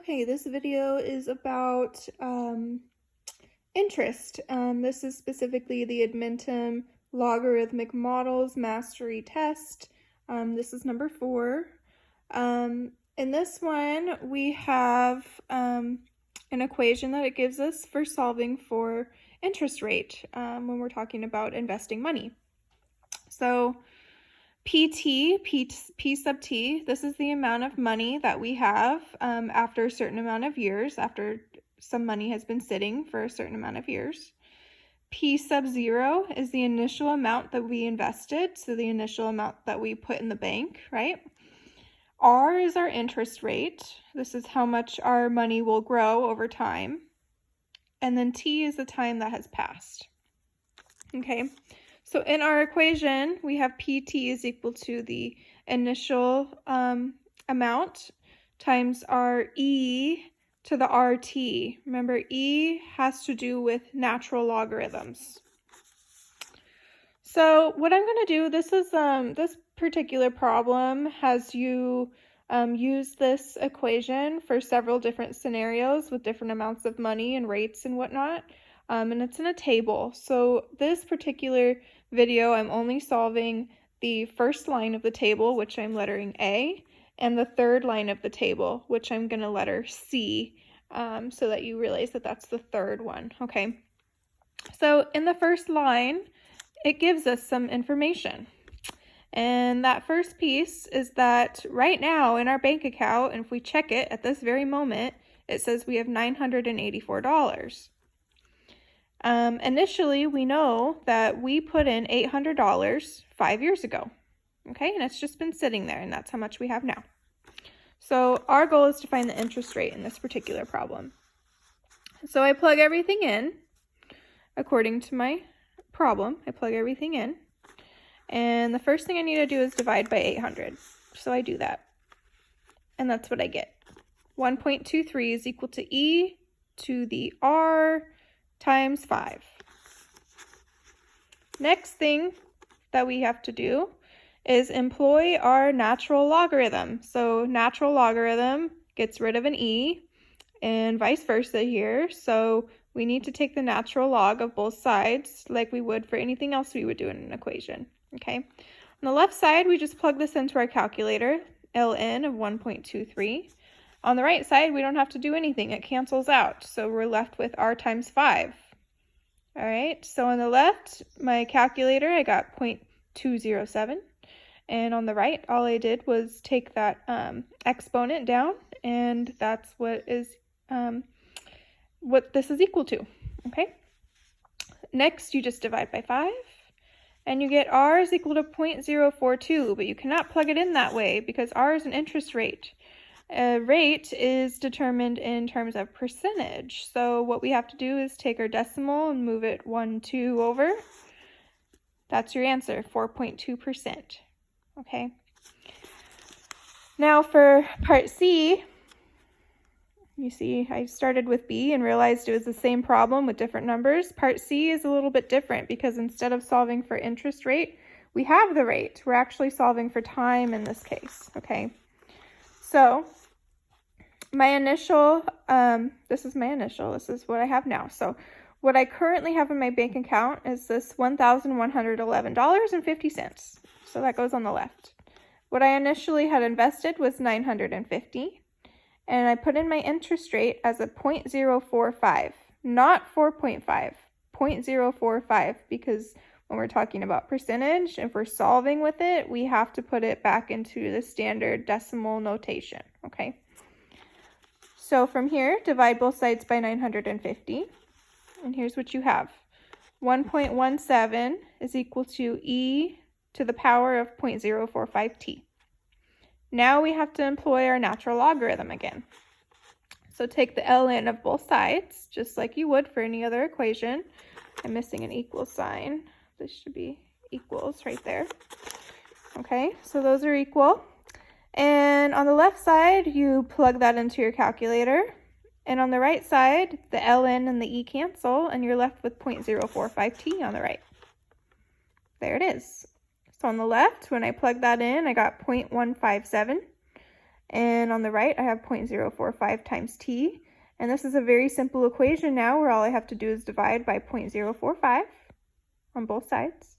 Okay, this video is about interest. This is specifically the Edmentum Logarithmic Models Mastery Test. This is number 4. In this one, we have an equation that it gives us for solving for interest rate when we're talking about investing money. So P sub t, this is the amount of money that we have after a certain amount of years, after some money has been sitting for a certain amount of years. P sub 0 is the initial amount that we invested, so the initial amount that we put in the bank, right? R is our interest rate. This is how much our money will grow over time. And then T is the time that has passed. Okay. So in our equation, we have PT is equal to the initial amount times our E to the RT. Remember, E has to do with natural logarithms. So what I'm going to do, this is this particular problem has you use this equation for several different scenarios with different amounts of money and rates and whatnot. And it's in a table. So this particular video, I'm only solving the first line of the table, which I'm lettering A, and the third line of the table, which I'm going to letter C, so that you realize that that's the third one, okay? So in the first line, it gives us some information. And that first piece is that right now in our bank account, and if we check it at this very moment, it says we have $984. Initially, we know that we put in $800 5 years ago, okay? And it's just been sitting there, and that's how much we have now. So our goal is to find the interest rate in this particular problem. So I plug everything in according to my problem. I plug everything in. And the first thing I need to do is divide by 800. So I do that. And that's what I get. 1.23 is equal to E to the R times 5. Next thing that we have to do is employ our natural logarithm. So natural logarithm gets rid of an E and vice versa here. So we need to take the natural log of both sides like we would for anything else we would do in an equation. Okay. On the left side, we just plug this into our calculator, ln of 1.23. On the right side, we don't have to do anything. It cancels out. So we're left with R times 5. All right. So on the left, my calculator, I got 0.207. And on the right, all I did was take that exponent down, and that's what this is equal to. Okay. Next, you just divide by 5. And you get R is equal to 0.042, but you cannot plug it in that way because R is an interest rate. A rate is determined in terms of percentage. So what we have to do is take our decimal and move it 1, 2 over. That's your answer, 4.2%. Okay. Now for part C, you see I started with B and realized it was the same problem with different numbers. Part C is a little bit different because instead of solving for interest rate, we have the rate. We're actually solving for time in this case, okay? So my initial, this is my initial, this is what I have now. So what I currently have in my bank account is this $1,111.50. So that goes on the left. What I initially had invested was $950. And I put in my interest rate as a 0.045, not 4.5, 0.045, because when we're talking about percentage, if we're solving with it, we have to put it back into the standard decimal notation, okay? So from here, divide both sides by 950, and here's what you have. 1.17 is equal to E to the power of 0.045t. Now we have to employ our natural logarithm again. So take the ln of both sides, just like you would for any other equation. I'm missing an equal sign. This should be equals right there. Okay, so those are equal. And on the left side, you plug that into your calculator. And on the right side, the ln and the e cancel, and you're left with 0.045t on the right. There it is. So on the left, when I plug that in, I got 0.157. And on the right, I have 0.045 times t. And this is a very simple equation now where all I have to do is divide by 0.045 on both sides.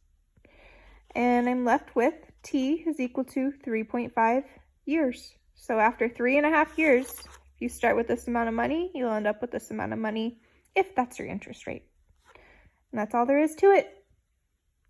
And I'm left with t is equal to 3.5 years. So after 3.5 years, if you start with this amount of money, you'll end up with this amount of money if that's your interest rate. And that's all there is to it.